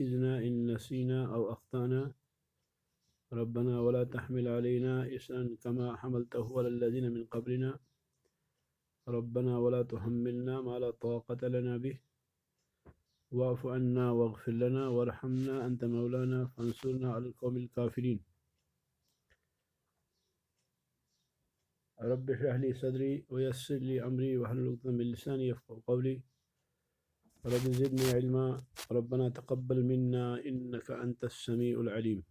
تؤاخذنا إن نسينا أو أخطأنا ربنا ولا تحمل علينا إصرا كما حملته على الذين من قبلنا ربنا ولا تحملنا ما لا طاقة لنا به واعف عنا واغفر لنا وارحمنا أنت مولانا فانصرنا على القوم الكافرين رب اشرح لي صدري ويسر لي أمري واحلل عقدة من لساني يفقهوا قولي رب زدني علما ربنا تقبل منا إنك أنت السميع العليم.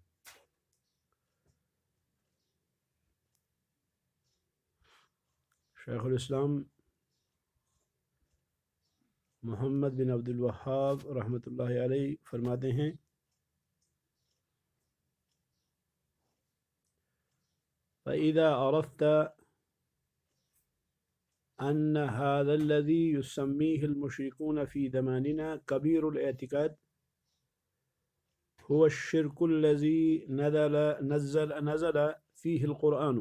شیخ الاسلام محمد بن عبد الوہاب رحمۃ اللہ علیہ فرماتے ہیں فَإِذَا عَرَفْتَ أَنَّ هَذَا الَّذِي يُسَمِّيهِ الْمُشْرِكُونَ فِي زَمَانِنَا كَبِيرُ الْاعْتِقَادِ هو الشرك الذي نزل فيه القرآن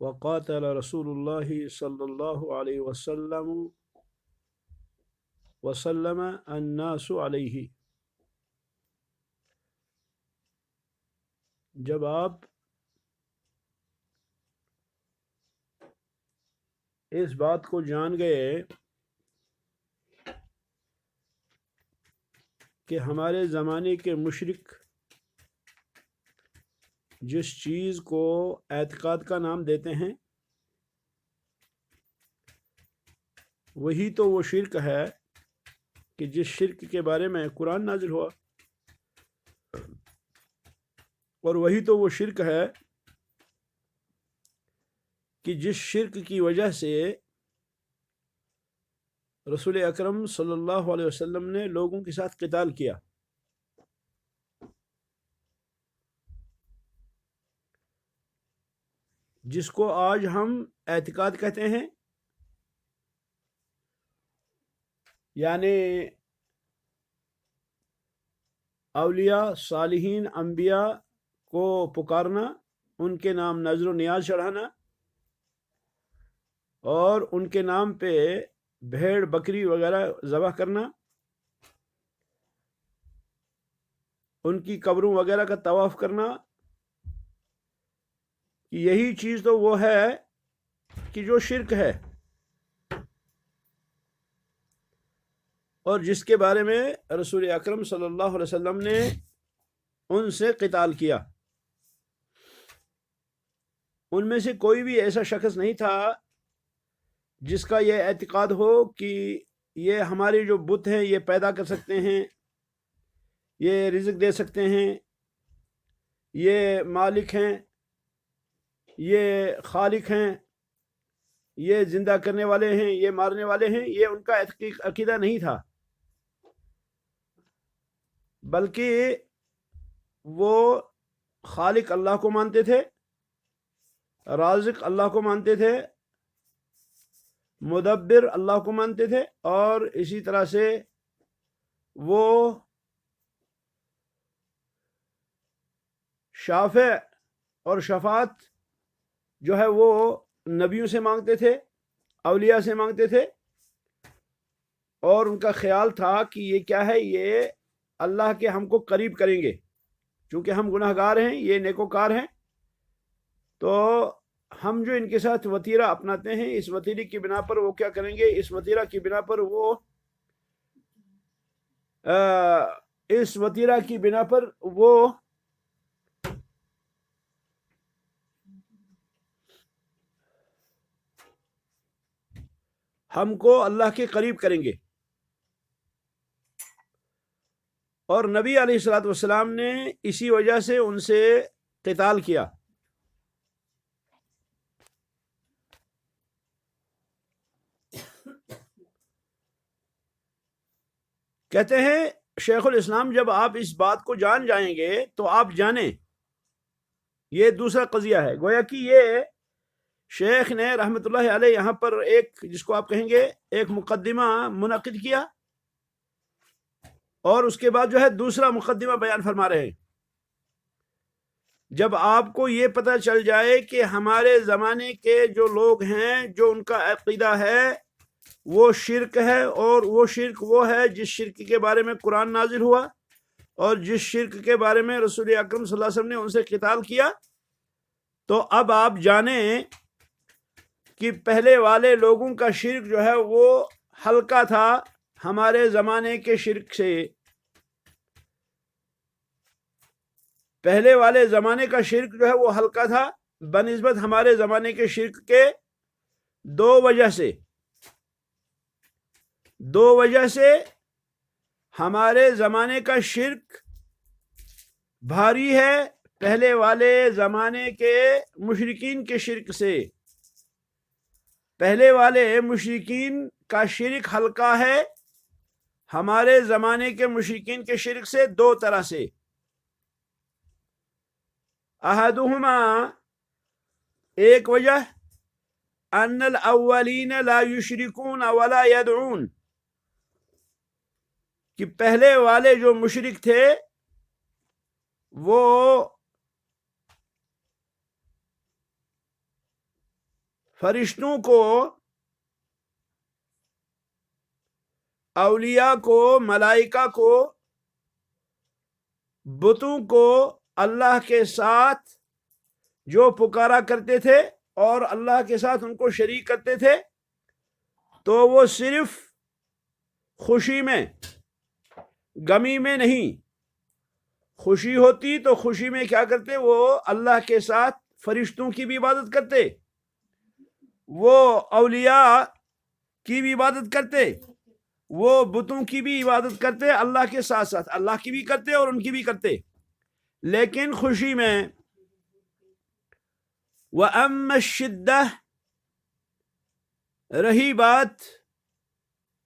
وقاتل رسول الله صلى الله عليه وسلم الناس عليه. جب آپ اس بات کو جان گئے کہ ہمارے زمانے کے مشرک جس چیز کو اعتقاد کا نام دیتے ہیں وہی تو وہ شرک ہے کہ جس شرک کے بارے میں قرآن نازل ہوا، اور وہی تو وہ شرک ہے کہ جس شرک کی وجہ سے رسول اکرم صلی اللہ علیہ وسلم نے لوگوں کے ساتھ قتال کیا. جس کو آج ہم اعتقاد کہتے ہیں، یعنی اولیاء صالحین انبیاء کو پکارنا، ان کے نام نذر و نیاز چڑھانا اور ان کے نام پہ بھیڑ بکری وغیرہ ذبح کرنا، ان کی قبروں وغیرہ کا طواف کرنا، یہی چیز تو وہ ہے کہ جو شرک ہے، اور جس کے بارے میں رسول اکرم صلی اللہ علیہ وسلم نے ان سے قتال کیا. ان میں سے کوئی بھی ایسا شخص نہیں تھا جس کا یہ اعتقاد ہو کہ یہ ہمارے جو بت ہیں یہ پیدا کر سکتے ہیں، یہ رزق دے سکتے ہیں، یہ مالک ہیں، یہ خالق ہیں، یہ زندہ کرنے والے ہیں، یہ مارنے والے ہیں. یہ ان کا عقیدہ نہیں تھا، بلکہ وہ خالق اللہ کو مانتے تھے، رازق اللہ کو مانتے تھے، مدبر اللہ کو مانتے تھے، اور اسی طرح سے وہ شافع اور شفاعت جو ہے وہ نبیوں سے مانگتے تھے، اولیاء سے مانگتے تھے، اور ان کا خیال تھا کہ یہ کیا ہے، یہ اللہ کے ہم کو قریب کریں گے، چونکہ ہم گناہ گار ہیں، یہ نیکوکار ہیں، تو ہم جو ان کے ساتھ وتیرہ اپناتے ہیں اس وتیرے کی بنا پر وہ کیا کریں گے، اس وتیرہ کی بنا پر وہ ہم کو اللہ کے قریب کریں گے. اور نبی علیہ الصلوۃ والسلام نے اسی وجہ سے ان سے قتال کیا. کہتے ہیں شیخ الاسلام جب آپ اس بات کو جان جائیں گے تو آپ جانیں، یہ دوسرا قضیہ ہے. گویا کہ یہ شیخ نے رحمۃ اللہ علیہ یہاں پر ایک، جس کو آپ کہیں گے ایک مقدمہ منعقد کیا، اور اس کے بعد جو ہے دوسرا مقدمہ بیان فرما رہے ہیں. جب آپ کو یہ پتہ چل جائے کہ ہمارے زمانے کے جو لوگ ہیں، جو ان کا عقیدہ ہے وہ شرک ہے، اور وہ شرک وہ ہے جس شرک کے بارے میں قرآن نازل ہوا اور جس شرک کے بارے میں رسول اکرم صلی اللہ علیہ وسلم نے ان سے قتال کیا۔ تو اب آپ جانیں کہ پہلے والے لوگوں کا شرک جو ہے وہ ہلکا تھا ہمارے زمانے کے شرک سے۔ پہلے والے زمانے کا شرک جو ہے وہ ہلکا تھا بنسبت ہمارے زمانے کے شرک کے دو وجہ سے ہمارے زمانے کا شرک بھاری ہے پہلے والے زمانے کے مشرکین کے شرک سے۔ پہلے والے مشرکین کا شرک ہلکا ہے ہمارے زمانے کے مشرکین کے شرک سے دو طرح سے۔ احدہما، ایک وجہ، ان الاولین لا یشرکون ولا یدعون، کہ پہلے والے جو مشرک تھے وہ فرشتوں کو، اولیاء کو، ملائکہ کو، بتوں کو اللہ کے ساتھ جو پکارا کرتے تھے اور اللہ کے ساتھ ان کو شریک کرتے تھے، تو وہ صرف خوشی میں، غمی میں نہیں۔ خوشی ہوتی تو خوشی میں کیا کرتے؟ وہ اللہ کے ساتھ فرشتوں کی بھی عبادت کرتے، وہ اولیاء کی بھی عبادت کرتے، وہ بتوں کی بھی عبادت کرتے، اللہ کے ساتھ ساتھ اللہ کی بھی کرتے اور ان کی بھی کرتے، لیکن خوشی میں۔ وَأَمَّا الشِّدَّةُ، رہی بات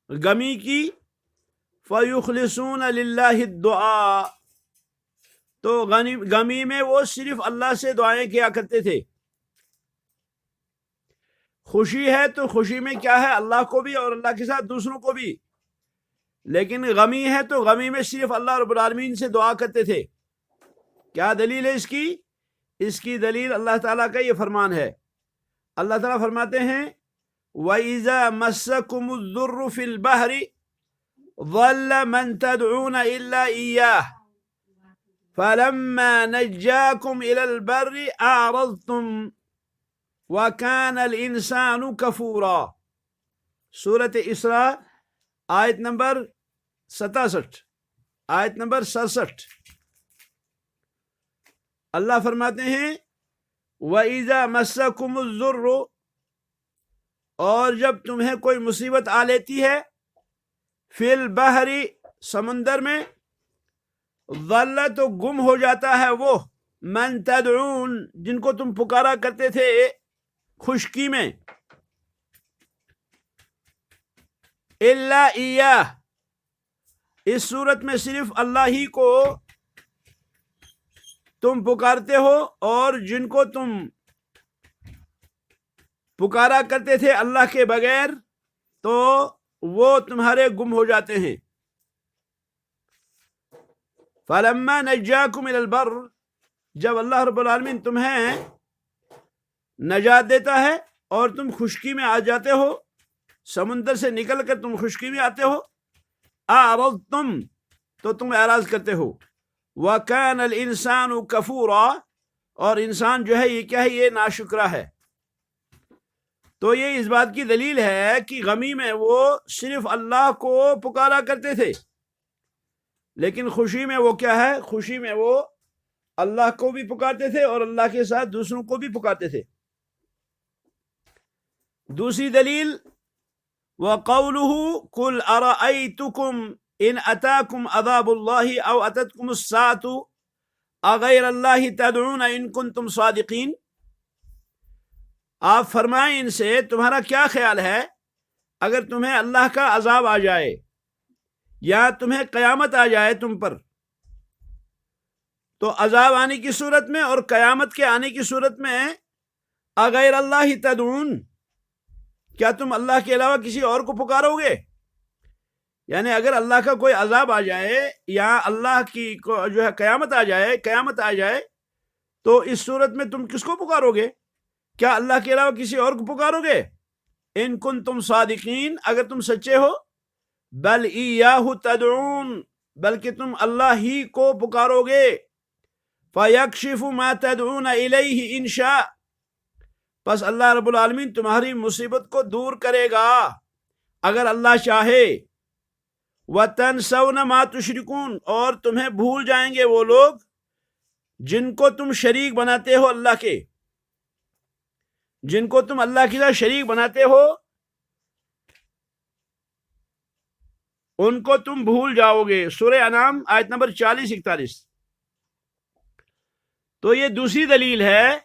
غمی کی، فَيُخْلِصُونَ لِلَّهِ الدُّعَاء، تو غمی میں وہ صرف اللہ سے دعائیں کیا کرتے تھے۔ خوشی ہے تو خوشی میں کیا ہے؟ اللہ کو بھی اور اللہ کے ساتھ دوسروں کو بھی، لیکن غمی ہے تو غمی میں صرف اللہ رب العالمین سے دعا کرتے تھے۔ کیا دلیل ہے اس کی؟ اس کی دلیل اللہ تعالیٰ کا یہ فرمان ہے۔ اللہ تعالیٰ فرماتے ہیں وَإِذَا مَسَّكُمُ الضُّرُّ فِي الْبَحْرِ ضَلَّ مَن تَدْعُونَ إِلَّا إِيَّاهُ فَلَمَّا نَجَّاكُمْ إِلَى الْبَرِّ أَعْرَضْتُمْ وَكَانَ الْإِنسَانُ كَفُورًا، سورۃ اسراء آیت نمبر 67، آیت نمبر 67۔ اللہ فرماتے ہیں وَإِذَا مَسَّكُمُ الضُّرُّ، اور جب تمہیں کوئی مصیبت آ لیتی ہے، فِي الْبَحْرِ، سمندر میں، ضل، تو گم ہو جاتا ہے وہ، من تدعون، جن کو تم پکارا کرتے تھے خشکی میں، الا ایاہ، اس صورت میں صرف اللہ ہی کو تم پکارتے ہو، اور جن کو تم پکارا کرتے تھے اللہ کے بغیر تو وہ تمہارے گم ہو جاتے ہیں۔ فَلَمَّا نَجَّاكُمْ إِلَى الْبَرِّ، جب اللہ رب العالمین تمہیں نجات دیتا ہے اور تم خشکی میں آ جاتے ہو، سمندر سے نکل کر تم خشکی میں آتے ہو، اعرضتم، تو تم اعراض کرتے ہو، وَكَانَ الْإِنسَانُ كَفُورًا، اور انسان جو ہے یہ کیا ہے؟ یہ ناشکرا ہے۔ تو یہ اس بات کی دلیل ہے کہ غمی میں وہ صرف اللہ کو پکارا کرتے تھے، لیکن خوشی میں وہ کیا ہے؟ خوشی میں وہ اللہ کو بھی پکارتے تھے اور اللہ کے ساتھ دوسروں کو بھی پکارتے تھے۔ دوسری دلیل وَقَوْلُهُ قُلْ أَرَأَيْتُكُمْ إِنْ أَتَاكُمْ عَذَابُ اللَّهِ أَوْ أَتَتْكُمُ السَّاعَةُ أَغَيْرَ اللَّهِ تَدْعُونَ إِن كُنتُمْ صَادِقِينَ، آپ فرمائیں ان سے تمہارا کیا خیال ہے اگر تمہیں اللہ کا عذاب آ جائے یا تمہیں قیامت آ جائے تم پر، تو عذاب آنے کی صورت میں اور قیامت کے آنے کی صورت میں اغیر اللہ تدعون، کیا تم اللہ کے علاوہ کسی اور کو پکارو گے؟ یعنی اگر اللہ کا کوئی عذاب آ جائے یا اللہ کی جو ہے قیامت آ جائے تو اس صورت میں تم کس کو پکارو گے؟ کیا اللہ کے علاوہ کسی اور کو پکارو گے؟ ان کنتم صادقین، اگر تم سچے ہو، بل ایاہ تدعون، بلکہ تم اللہ ہی کو پکارو گے، فیکشف ما تدعون الیہ ان شاء، پس اللہ رب العالمین تمہاری مصیبت کو دور کرے گا اگر اللہ چاہے، وَتَنْسَوْنَ مَا تُشْرِكُونَ، اور تمہیں بھول جائیں گے وہ لوگ جن کو تم شریک بناتے ہو اللہ کے، جن کو تم اللہ کے ساتھ شریک بناتے ہو ان کو تم بھول جاؤ گے۔ سورہ انعام آیت نمبر 40-41۔ تو یہ دوسری دلیل ہے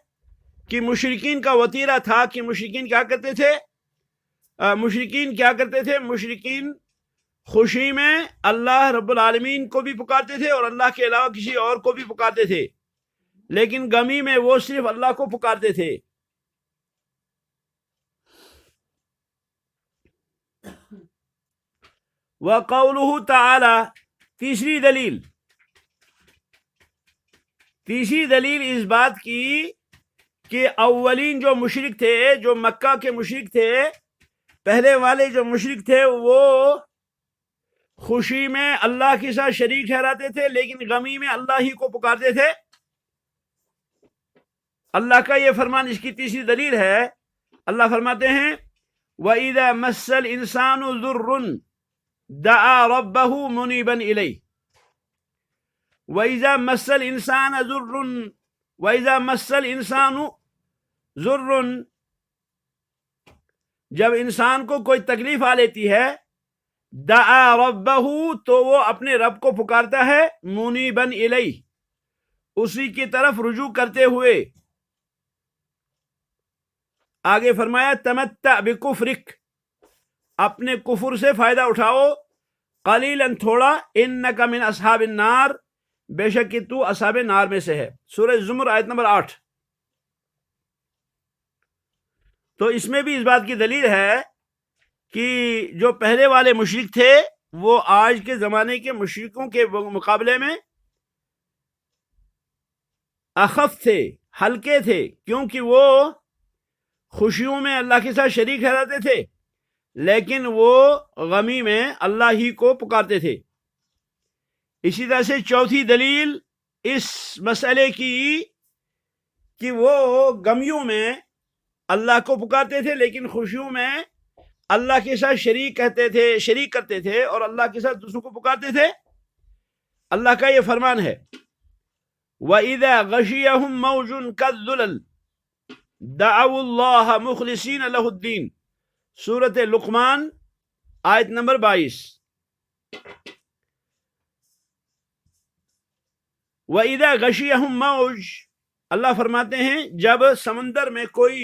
کہ مشرکین کا وتیرہ تھا کہ مشرکین کیا کرتے تھے؟ مشرکین خوشی میں اللہ رب العالمین کو بھی پکارتے تھے اور اللہ کے علاوہ کسی اور کو بھی پکارتے تھے، لیکن غمی میں وہ صرف اللہ کو پکارتے تھے۔ وَقَوْلُهُ تَعَالَى، تیسری دلیل اس بات کی کہ اولین جو مشرک تھے، جو مکہ کے مشرک تھے، پہلے والے جو مشرک تھے، وہ خوشی میں اللہ کے ساتھ شریک ٹھہراتے تھے لیکن غمی میں اللہ ہی کو پکارتے تھے۔ اللہ کا یہ فرمان اس کی تیسری دلیل ہے۔ اللہ فرماتے ہیں وَإِذَا مَسَّ الْإِنسَانُ ضُرٌّ دَعَا رَبَّهُ مُنِيبًا إِلَيْهِ، وَإِذَا مَسَّ الْإِنسَانُ ضُرٌّ، جب انسان کو کوئی تکلیف آ لیتی ہے، دعا ربہ، تو وہ اپنے رب کو پکارتا ہے، منیباً الیہ، اسی کی طرف رجوع کرتے ہوئے۔ آگے فرمایا تمتع بکفرک، اپنے کفر سے فائدہ اٹھاؤ، قلیلاً تھوڑا، انک من اصحاب النار، بے شک کہ تو اصحاب نار میں سے ہے۔ سورہ زمر آیت نمبر 8۔ تو اس میں بھی اس بات کی دلیل ہے کہ جو پہلے والے مشرک تھے وہ آج کے زمانے کے مشرکوں کے مقابلے میں اخف تھے، ہلکے تھے، کیونکہ وہ خوشیوں میں اللہ کے ساتھ شریک ٹھہراتے تھے لیکن وہ غمی میں اللہ ہی کو پکارتے تھے۔ اسی طرح سے چوتھی دلیل اس مسئلے کی کہ وہ غمیوں میں اللہ کو پکارتے تھے لیکن خوشیوں میں اللہ کے ساتھ شریک کرتے تھے اور اللہ کے ساتھ دوسروں کو پکارتے تھے۔ اللہ کا یہ فرمان ہے وَإِذَا غَشِيَهُم مَّوْجٌ كَالظُّلَلِ دَعَوُا اللَّهَ مُخْلِصِينَ لَهُ الدِّينَ، سورۃ لقمان آیت نمبر 22۔ وَإِذَا غَشِيَهُم مَّوْجٌ، اللہ فرماتے ہیں جب سمندر میں کوئی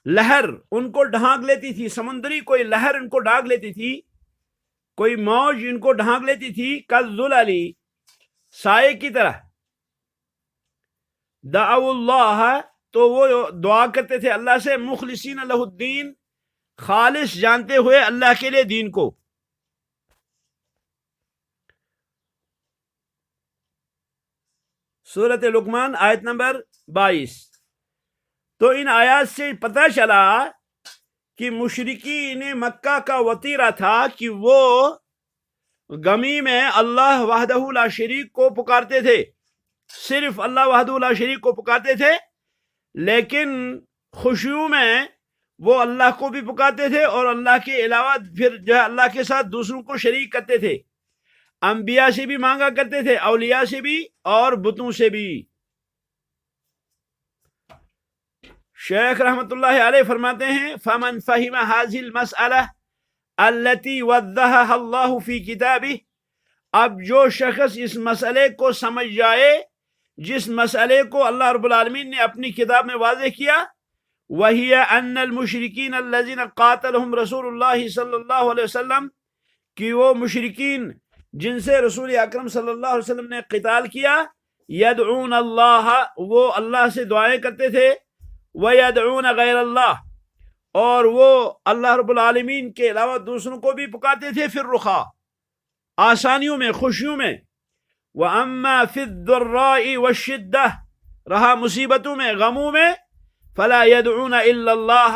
لہر ان کو ڈھانک لیتی تھی، سمندری کوئی لہر ان کو ڈھانک لیتی تھی، کوئی موج ان کو ڈھانک لیتی تھی، کالظلل، سائے کی طرح، دعوا اللہ، تو وہ دعا کرتے تھے اللہ سے، مخلصین لہ الدین، خالص جانتے ہوئے اللہ کے لیے دین کو۔ سورۃ لقمان آیت نمبر 22۔ تو ان آیات سے پتہ چلا کہ مشرکین مکہ کا وتیرہ تھا کہ وہ غمی میں اللہ وحدہ لا شریک کو پکارتے تھے، صرف اللہ وحدہ لا شریک کو پکارتے تھے، لیکن خوشیوں میں وہ اللہ کو بھی پکارتے تھے اور اللہ کے علاوہ پھر جو ہے اللہ کے ساتھ دوسروں کو شریک کرتے تھے، انبیاء سے بھی مانگا کرتے تھے، اولیاء سے بھی اور بتوں سے بھی۔ شیخ رحمت اللہ علیہ فرماتے ہیں فَمَنْ فَهِمَ هَذِهِ الْمَسْأَلَةَ الَّتِي وَضَّحَهَا اللَّهُ فِي كِتَابِهِ، اب جو شخص اس مسئلے کو سمجھ جائے جس مسئلے کو اللہ رب العالمین نے اپنی کتاب میں واضح کیا، وَهِيَ أَنَّ الْمُشْرِكِينَ الَّذِينَ قَاتَلَهُمْ رسول اللہ صلی اللہ علیہ وسلم، کہ وہ مشرکین جن سے رسول اکرم صلی اللہ علیہ وسلم نے قتال کیا، يَدْعُونَ اللَّهَ، وہ اللہ سے دعائیں کرتے تھے، وَيَدْعُونَ غَيْرَ اللَّهِ، اور وہ اللہ رب العالمین کے علاوہ دوسروں کو بھی پکارتے تھے، فی الرخاء، آسانیوں میں، خوشیوں میں، وَأَمَّا فِي الضَّرَّاءِ وَالشِّدَّةِ، رہا مصیبتوں میں، غموں میں، فَلَا يَدْعُونَ إِلَّا اللَّهَ،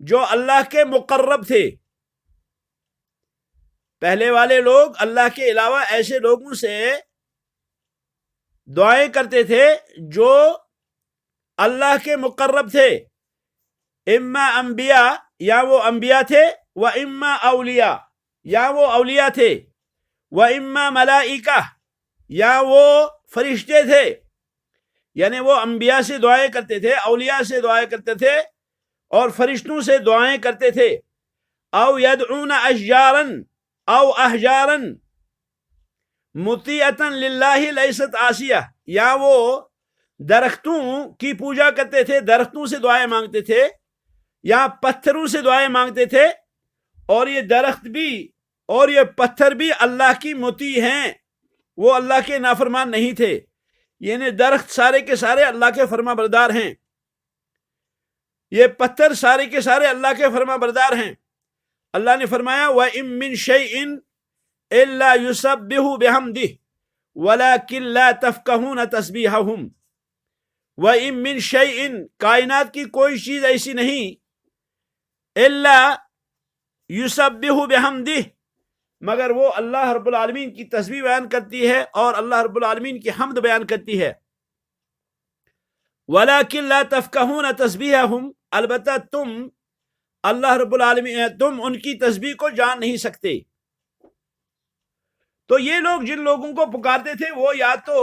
جو اللہ کے مقرب تھے. پہلے والے لوگ اللہ کے علاوہ ایسے لوگوں سے دعائیں کرتے تھے جو اللہ کے مقرب تھے. اما انبیاء، یا وہ انبیاء تھے، و اما اولیاء، یا وہ اولیاء تھے، و اما ملائکہ، یا وہ فرشتے تھے. یعنی وہ انبیاء سے دعائیں کرتے تھے، اولیاء سے دعائیں کرتے تھے، اور فرشتوں سے دعائیں کرتے تھے. او یدعون اشجارا او احجارا مطیعتا للہ لیست عاصیہ، یا وہ درختوں کی پوجا کرتے تھے، درختوں سے دعائیں مانگتے تھے، یا پتھروں سے دعائیں مانگتے تھے. اور یہ درخت بھی اور یہ پتھر بھی اللہ کی مطیع ہیں، وہ اللہ کے نافرمان نہیں تھے. یعنی درخت سارے کے سارے اللہ کے فرما بردار ہیں، یہ پتھر سارے کے سارے اللہ کے فرما بردار ہیں. اللہ نے فرمایا وَإِن مِّن شَيْءٍ إِلَّا يُسَبِّحُ بِحَمْدِهِ وَلَكِن لَّا تَفْقَهُونَ تَسْبِيحَهُمْ. وَإِن مِّن شَيْءٍ، کائنات کی کوئی چیز ایسی نہیں، إِلَّا يُسَبِّحُ بِحَمْدِهِ، مگر وہ اللہ رب العالمین کی تسبیح بیان کرتی ہے اور اللہ رب العالمین کی حمد بیان کرتی ہے. وَلَكِن لَّا تَفْقَهُونَ تَسْبِيحَهُمْ، البتہ تم اللہ رب العالمین تم ان کی تسبیح کو جان نہیں سکتے. تو یہ لوگ جن لوگوں کو پکارتے تھے، وہ یا تو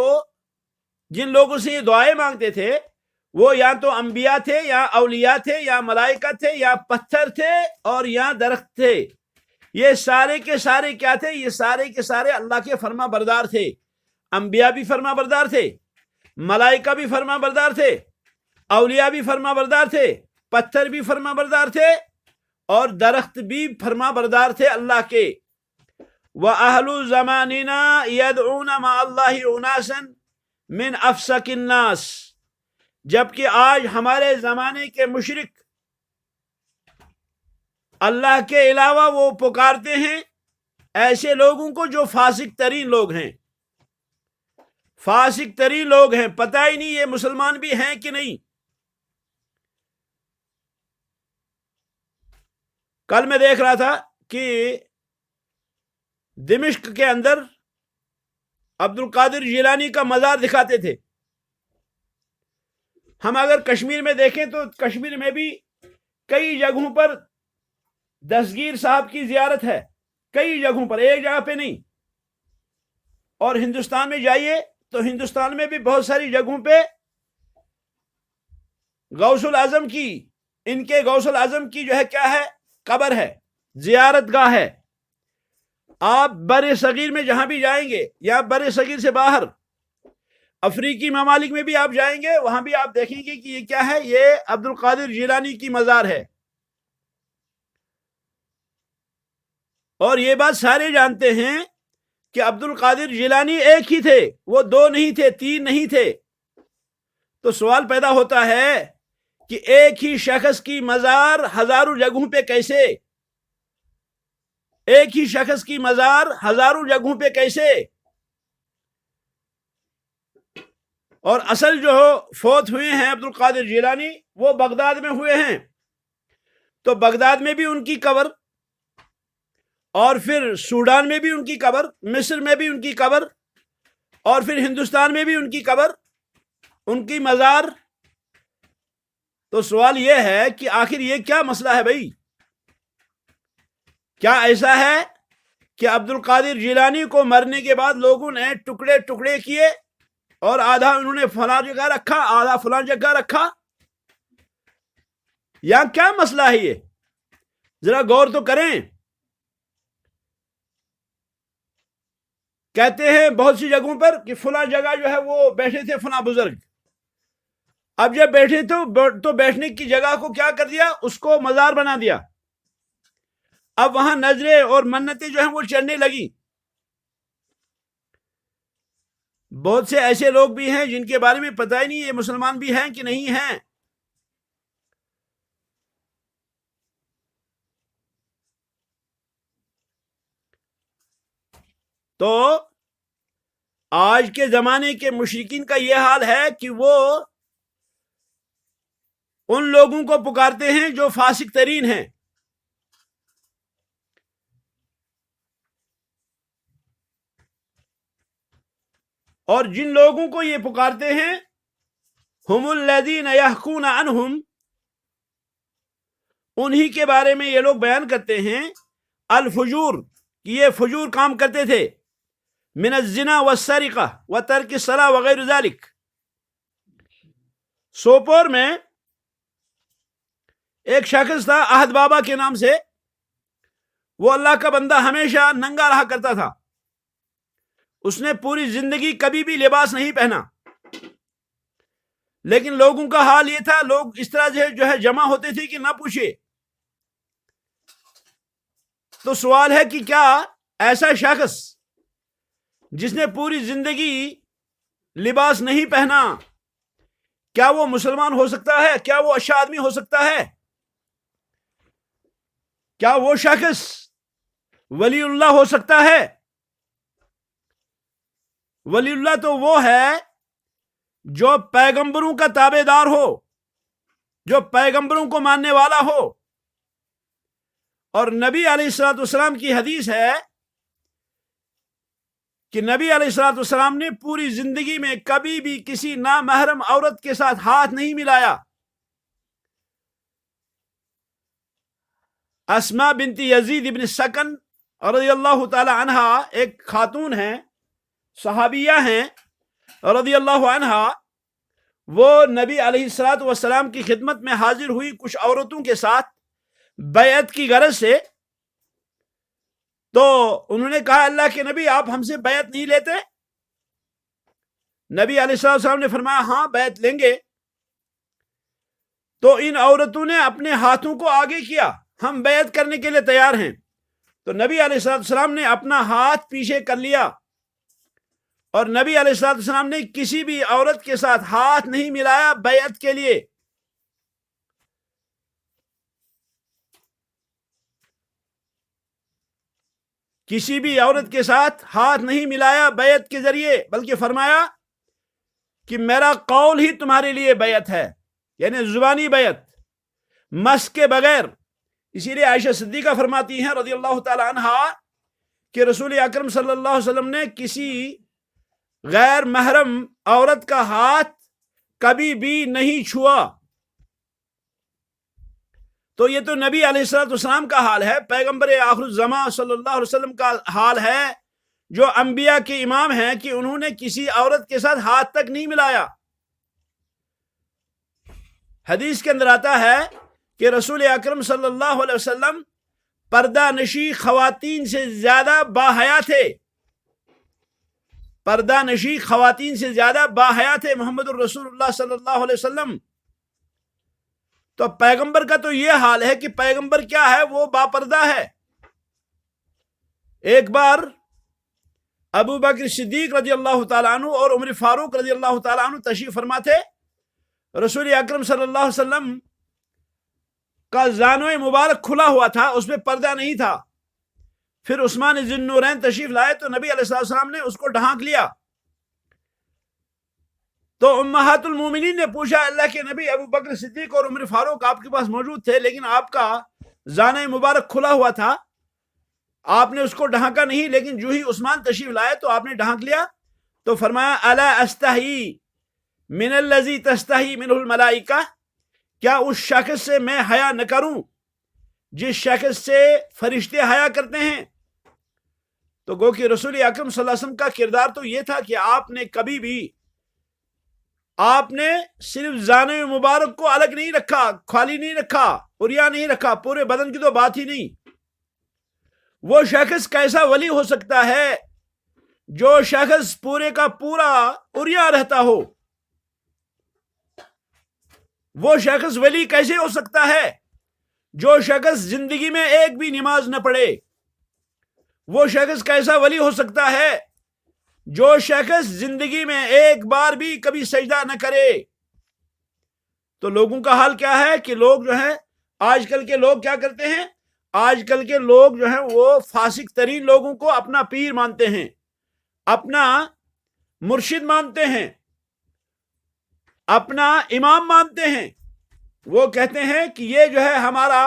جن لوگوں سے یہ دعائیں مانگتے تھے وہ یا تو انبیاء تھے، یا اولیاء تھے، یا ملائکہ تھے، یا پتھر تھے، اور یا درخت تھے. یہ سارے کے سارے کیا تھے؟ یہ سارے کے سارے اللہ کے فرما بردار تھے. انبیاء بھی فرما بردار تھے، ملائکہ بھی فرما بردار تھے، اولیاء بھی فرما بردار تھے، پتھر بھی فرما بردار تھے، اور درخت بھی فرما بردار تھے اللہ کے. وَأَهْلُ زَمَانِنَا يَدْعُونَ مَعَ اللَّهِ أُنَاسًا مِنْ أَفْسَقِ النَّاسِ، جبکہ آج ہمارے زمانے کے مشرک اللہ کے علاوہ وہ پکارتے ہیں ایسے لوگوں کو جو فاسق ترین لوگ ہیں. فاسق ترین لوگ ہیں، پتہ ہی نہیں یہ مسلمان بھی ہیں کہ نہیں. کل میں دیکھ رہا تھا کہ دمشق کے اندر عبد القادر جیلانی کا مزار دکھاتے تھے. ہم اگر کشمیر میں دیکھیں تو کشمیر میں بھی کئی جگہوں پر دستگیر صاحب کی زیارت ہے، کئی جگہوں پر، ایک جگہ پہ نہیں. اور ہندوستان میں جائیے تو ہندوستان میں بھی بہت ساری جگہوں پہ غوث العظم کی، ان کے غوث العظم کی جو ہے کیا ہے، قبر ہے، زیارت گاہ ہے. آپ بر صغیر میں جہاں بھی جائیں گے یا بر صغیر سے باہر افریقی ممالک میں بھی آپ جائیں گے، وہاں بھی آپ دیکھیں گے کہ یہ کیا ہے، یہ عبد القادر جیلانی کی مزار ہے. اور یہ بات سارے جانتے ہیں کہ عبد القادر جیلانی ایک ہی تھے، وہ دو نہیں تھے، تین نہیں تھے. تو سوال پیدا ہوتا ہے کہ ایک ہی شخص کی مزار ہزاروں جگہوں پہ کیسے؟ ایک ہی شخص کی مزار ہزاروں جگہوں پہ کیسے؟ اور اصل جو فوت ہوئے ہیں عبد القادر جیلانی وہ بغداد میں ہوئے ہیں. تو بغداد میں بھی ان کی قبر، اور پھر سوڈان میں بھی ان کی قبر، مصر میں بھی ان کی قبر، اور پھر ہندوستان میں بھی ان کی قبر، ان کی مزار. تو سوال یہ ہے کہ آخر یہ کیا مسئلہ ہے بھائی؟ کیا ایسا ہے کہ عبد القادر جیلانی کو مرنے کے بعد لوگوں نے ٹکڑے ٹکڑے کیے اور آدھا انہوں نے فلاں جگہ رکھا، آدھا فلاں جگہ رکھا؟ یا کیا مسئلہ ہے یہ؟ ذرا غور تو کریں. کہتے ہیں بہت سی جگہوں پر کہ فلاں جگہ جو ہے وہ بیٹھے تھے فلاں بزرگ. اب جب بیٹھے تو بیٹھنے کی جگہ کو کیا کر دیا؟ اس کو مزار بنا دیا. اب وہاں نظریں اور منتیں جو ہیں وہ چڑھنے لگی. بہت سے ایسے لوگ بھی ہیں جن کے بارے میں پتہ ہی نہیں یہ مسلمان بھی ہیں کہ نہیں ہیں. تو آج کے زمانے کے مشرکین کا یہ حال ہے کہ وہ ان لوگوں کو پکارتے ہیں جو فاسق ترین ہیں، اور جن لوگوں کو یہ پکارتے ہیں ہم الذین یحکون عنہم، انہی کے بارے میں یہ لوگ بیان کرتے ہیں الفجور، کہ یہ فجور کام کرتے تھے، من الزنا والسرقہ وترک الصلاۃ وغیر ذلک۔ سوپور میں ایک شخص تھا احد بابا کے نام سے، وہ اللہ کا بندہ ہمیشہ ننگا رہا کرتا تھا، اس نے پوری زندگی کبھی بھی لباس نہیں پہنا، لیکن لوگوں کا حال یہ تھا، لوگ اس طرح سے جو ہے جمع ہوتے تھے کہ نہ پوچھے۔ تو سوال ہے کہ کیا ایسا شخص جس نے پوری زندگی لباس نہیں پہنا، کیا وہ مسلمان ہو سکتا ہے؟ کیا وہ اچھا آدمی ہو سکتا ہے؟ کیا وہ شخص ولی اللہ ہو سکتا ہے؟ ولی اللہ تو وہ ہے جو پیغمبروں کا تابع دار ہو، جو پیغمبروں کو ماننے والا ہو۔ اور نبی علیہ الصلوۃ والسلام کی حدیث ہے کہ نبی علیہ الصلوۃ والسلام نے پوری زندگی میں کبھی بھی کسی نامحرم عورت کے ساتھ ہاتھ نہیں ملایا۔ اسماء بنت یزید ابن سکن رضی اللہ تعالی عنہا ایک خاتون ہیں، صحابیہ ہیں رضی اللہ عنہا، وہ نبی علیہ الصلوۃ والسلام کی خدمت میں حاضر ہوئی کچھ عورتوں کے ساتھ بیعت کی غرض سے۔ تو انہوں نے کہا اللہ کے نبی آپ ہم سے بیعت نہیں لیتے؟ نبی علیہ الصلوۃ والسلام نے فرمایا ہاں بیعت لیں گے۔ تو ان عورتوں نے اپنے ہاتھوں کو آگے کیا، ہم بیعت کرنے کے لیے تیار ہیں۔ تو نبی علیہ الصلوۃ والسلام نے اپنا ہاتھ پیچھے کر لیا، اور نبی علیہ الصلوۃ والسلام نے کسی بھی عورت کے ساتھ ہاتھ نہیں ملایا بیعت کے لیے۔ کسی بھی عورت کے ساتھ ہاتھ نہیں ملایا بیعت کے ذریعے، بلکہ فرمایا کہ میرا قول ہی تمہارے لیے بیعت ہے، یعنی زبانی بیعت، مس کے بغیر۔ اسی لیے عائشہ صدیقہ فرماتی ہیں رضی اللہ تعالی عنہا کہ رسول اکرم صلی اللہ علیہ وسلم نے کسی غیر محرم عورت کا ہاتھ کبھی بھی نہیں چھوا۔ تو یہ تو نبی علیہ الصلوۃ والسلام کا حال ہے، پیغمبر آخر الزماں صلی اللہ علیہ وسلم کا حال ہے، جو انبیاء کے امام ہیں، کہ انہوں نے کسی عورت کے ساتھ ہاتھ تک نہیں ملایا۔ حدیث کے اندر آتا ہے کہ رسول اکرم صلی اللہ علیہ وسلم پردہ نشی خواتین سے زیادہ باحیا تھے، پردہ نشی خواتین سے زیادہ باحیا تھے محمد الرسول اللہ صلی اللہ علیہ وسلم۔ تو پیغمبر کا تو یہ حال ہے کہ پیغمبر کیا ہے، وہ باپردہ ہے۔ ایک بار ابو بکر صدیق رضی اللہ تعالیٰ عنہ اور عمر فاروق رضی اللہ تعالیٰ عنہ تشریف فرما تھے، رسول اکرم صلی اللہ علیہ وسلم کا زانوئے مبارک کھلا ہوا تھا، اس میں پردہ نہیں تھا۔ پھر عثمان ذی النورین تشریف لائے تو نبی علیہ السلام نے اس کو ڈھانک لیا۔ تو امہات المومنین نے پوچھا اللہ کے نبی، ابو بکر صدیق اور عمر فاروق آپ کے پاس موجود تھے، لیکن آپ کا زانوئے مبارک کھلا ہوا تھا، آپ نے اس کو ڈھانکا نہیں، لیکن جو ہی عثمان تشریف لائے تو آپ نے ڈھانک لیا۔ تو فرمایا الا استحی من الذی تستحی منہ الملائکہ، کیا اس شخص سے میں حیا نہ کروں جس شخص سے فرشتے حیا کرتے ہیں؟ تو گو کہ رسول اکرم صلی اللہ علیہ وسلم کا کردار تو یہ تھا کہ آپ نے کبھی بھی، آپ نے صرف زانوئے مبارک کو الگ نہیں رکھا، خالی نہیں رکھا، عریا نہیں رکھا، پورے بدن کی تو بات ہی نہیں۔ وہ شخص کیسا ولی ہو سکتا ہے جو شخص پورے کا پورا عریا رہتا ہو؟ وہ شخص ولی کیسے ہو سکتا ہے جو شخص زندگی میں ایک بھی نماز نہ پڑھے؟ وہ شخص کیسا ولی ہو سکتا ہے جو شخص زندگی میں ایک بار بھی کبھی سجدہ نہ کرے؟ تو لوگوں کا حال کیا ہے کہ لوگ جو ہیں، آج کل کے لوگ کیا کرتے ہیں، آج کل کے لوگ جو ہیں وہ فاسق ترین لوگوں کو اپنا پیر مانتے ہیں، اپنا مرشد مانتے ہیں، اپنا امام مانتے ہیں۔ وہ کہتے ہیں کہ یہ جو ہے ہمارا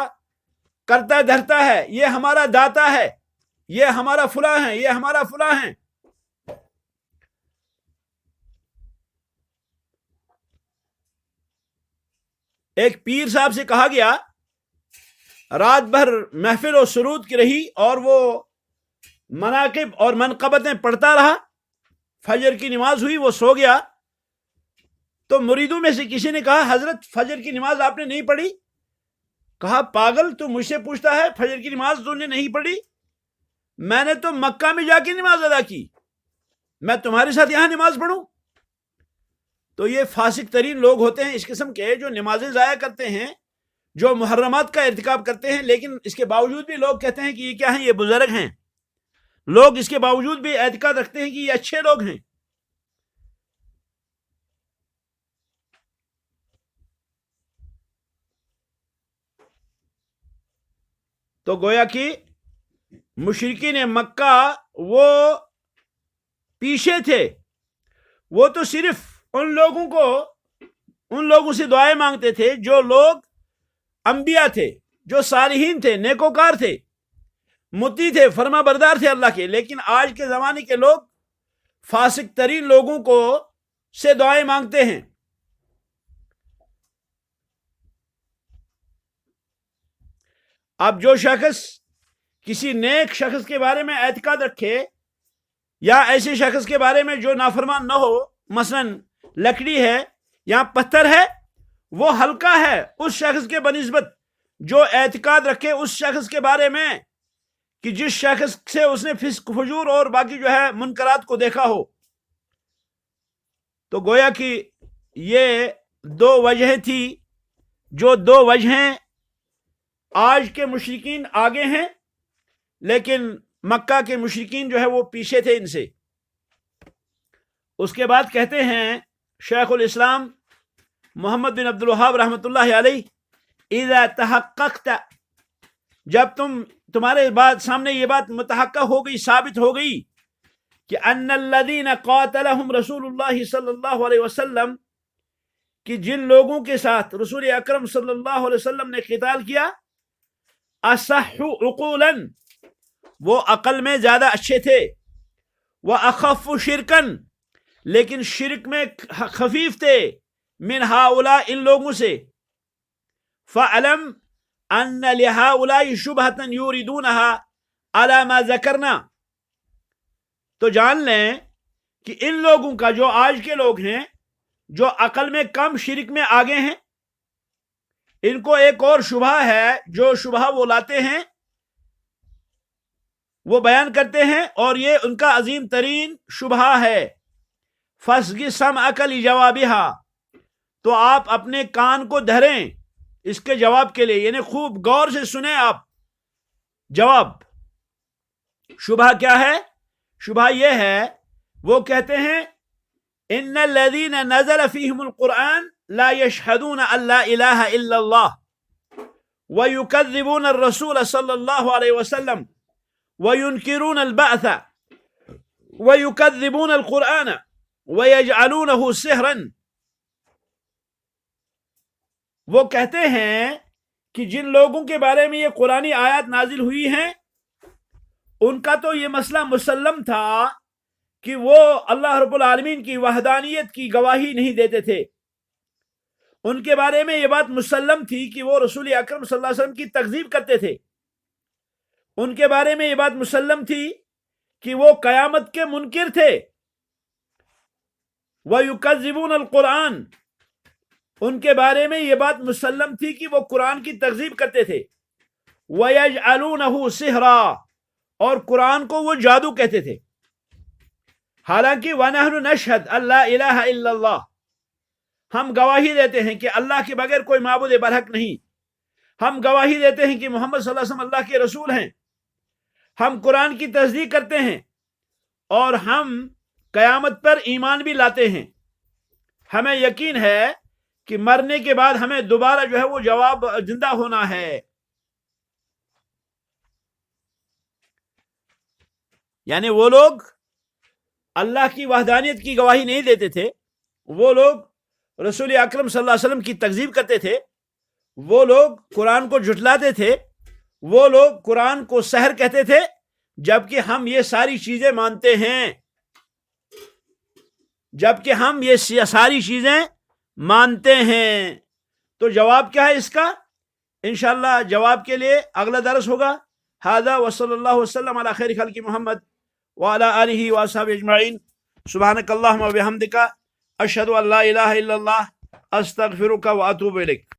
کرتا دھرتا ہے، یہ ہمارا داتا ہے، یہ ہمارا فلاں ہے، یہ ہمارا فلاں ہے۔ ایک پیر صاحب سے کہا گیا، رات بھر محفل و سرود کی رہی اور وہ مناقب اور منقبتیں پڑھتا رہا، فجر کی نماز ہوئی، وہ سو گیا۔ تو مریدوں میں سے کسی نے کہا، حضرت فجر کی نماز آپ نے نہیں پڑھی؟ کہا، پاگل، تو مجھ سے پوچھتا ہے فجر کی نماز تو نے نہیں پڑھی؟ میں نے تو مکہ میں جا کے نماز ادا کی، میں تمہارے ساتھ یہاں نماز پڑھوں؟ تو یہ فاسق ترین لوگ ہوتے ہیں اس قسم کے، جو نمازیں ضائع کرتے ہیں، جو محرمات کا ارتکاب کرتے ہیں، لیکن اس کے باوجود بھی لوگ کہتے ہیں کہ یہ کیا ہیں، یہ بزرگ ہیں۔ لوگ اس کے باوجود بھی اعتقاد رکھتے ہیں کہ یہ اچھے لوگ ہیں۔ تو گویا کہ مشرکین مکہ وہ پیچھے تھے، وہ تو صرف ان لوگوں سے دعائیں مانگتے تھے جو لوگ انبیاء تھے، جو صالحین تھے، نیکوکار تھے، مطیع تھے، فرما بردار تھے اللہ کے۔ لیکن آج کے زمانے کے لوگ فاسق ترین لوگوں کو سے دعائیں مانگتے ہیں۔ اب جو شخص کسی نیک شخص کے بارے میں اعتقاد رکھے، یا ایسے شخص کے بارے میں جو نافرمان نہ ہو، مثلا لکڑی ہے یا پتھر ہے، وہ ہلکا ہے اس شخص کے بنسبت جو اعتقاد رکھے اس شخص کے بارے میں کہ جس شخص سے اس نے فسق، فجور اور باقی جو ہے منکرات کو دیکھا ہو۔ تو گویا کہ یہ دو وجہیں تھی، جو دو وجہیں آج کے مشرکین آگے ہیں، لیکن مکہ کے مشرکین جو ہے وہ پیچھے تھے ان سے۔ اس کے بعد کہتے ہیں شیخ الاسلام محمد بن عبد الوہاب رحمۃ اللہ علیہ، اذا تحققت، جب تمہارے سامنے یہ بات متحقق ہو گئی، ثابت ہو گئی کہ ان الذین قاتلہم رسول اللہ صلی اللہ علیہ وسلم، کہ جن لوگوں کے ساتھ رسول اکرم صلی اللہ علیہ وسلم نے قتال کیا، اصح عقولا، وہ عقل میں زیادہ اچھے تھے، واخف شرکا، لیکن شرک میں خفیف تھے، من ہؤلاء، ان لوگوں سے، فاعلم ان لہؤلاء شبہۃ یوردونها علی ما ذکرنا، تو جان لیں کہ ان لوگوں کا، جو آج کے لوگ ہیں جو عقل میں کم، شرک میں آگے ہیں، ان کو ایک اور شبہ ہے، جو شبہ وہ لاتے ہیں، وہ بیان کرتے ہیں، اور یہ ان کا عظیم ترین شبہ ہے۔ فَاسْغِ سَمْعَكَ لِجَوَابِهَا، تو آپ اپنے کان کو دھریں اس کے جواب کے لیے، یعنی خوب غور سے سنیں آپ جواب۔ شبہ کیا ہے؟ شبہ یہ ہے، وہ کہتے ہیں ان الذین نزل فیہم القرآن لا یشہدون ان لا الہ الا اللہ ویکذبون الرسول صلی اللہ علیہ وسلم وینکرون البعث ویکذبون القرآن ویجعلونہ سحرا۔ وہ کہتے ہیں کہ جن لوگوں کے بارے میں یہ قرآنی آیات نازل ہوئی ہیں، ان کا تو یہ مسئلہ مسلم تھا کہ وہ اللہ رب العالمین کی وحدانیت کی گواہی نہیں دیتے تھے۔ ان کے بارے میں یہ بات مسلم تھی کہ وہ رسول اکرم صلی اللہ علیہ وسلم کی تکذیب کرتے تھے۔ ان کے بارے میں یہ بات مسلم تھی کہ وہ قیامت کے منکر تھے۔ وَيُكَذِّبُونَ الْقُرْآنَ، ان کے بارے میں یہ بات مسلم تھی کہ وہ قرآن کی تکذیب کرتے تھے۔ وَيَجْعَلُونَهُ سِحْرًا، اور قرآن کو وہ جادو کہتے تھے، حالانکہ وَنَحْنُ نَشْهَدُ أَن لَا إِلَٰهَ إِلَّا اللَّهُ، ہم گواہی دیتے ہیں کہ اللہ کے بغیر کوئی معبود برحق نہیں، ہم گواہی دیتے ہیں کہ محمد صلی اللہ علیہ وسلم اللہ کے رسول ہیں، ہم قرآن کی تصدیق کرتے ہیں، اور ہم قیامت پر ایمان بھی لاتے ہیں۔ ہمیں یقین ہے کہ مرنے کے بعد ہمیں دوبارہ جو ہے وہ جواب زندہ ہونا ہے۔ یعنی وہ لوگ اللہ کی وحدانیت کی گواہی نہیں دیتے تھے، وہ لوگ رسول اکرم صلی اللہ علیہ وسلم کی تکذیب کرتے تھے، وہ لوگ قرآن کو جھٹلاتے تھے، وہ لوگ قرآن کو سحر کہتے تھے، جبکہ ہم یہ ساری چیزیں مانتے ہیں، جبکہ ہم یہ ساری چیزیں مانتے ہیں۔ تو جواب کیا ہے اس کا؟ انشاءاللہ جواب کے لیے اگلا درس ہوگا۔ ھذا وصلی اللہ وسلم علی خیر خلق محمد وعلی آلہ واصحابہ اجمعین۔ سبحانک اللہم وبحمدک، اشہد ان لا الہ الا اللہ، استغفرک واتوب الیک۔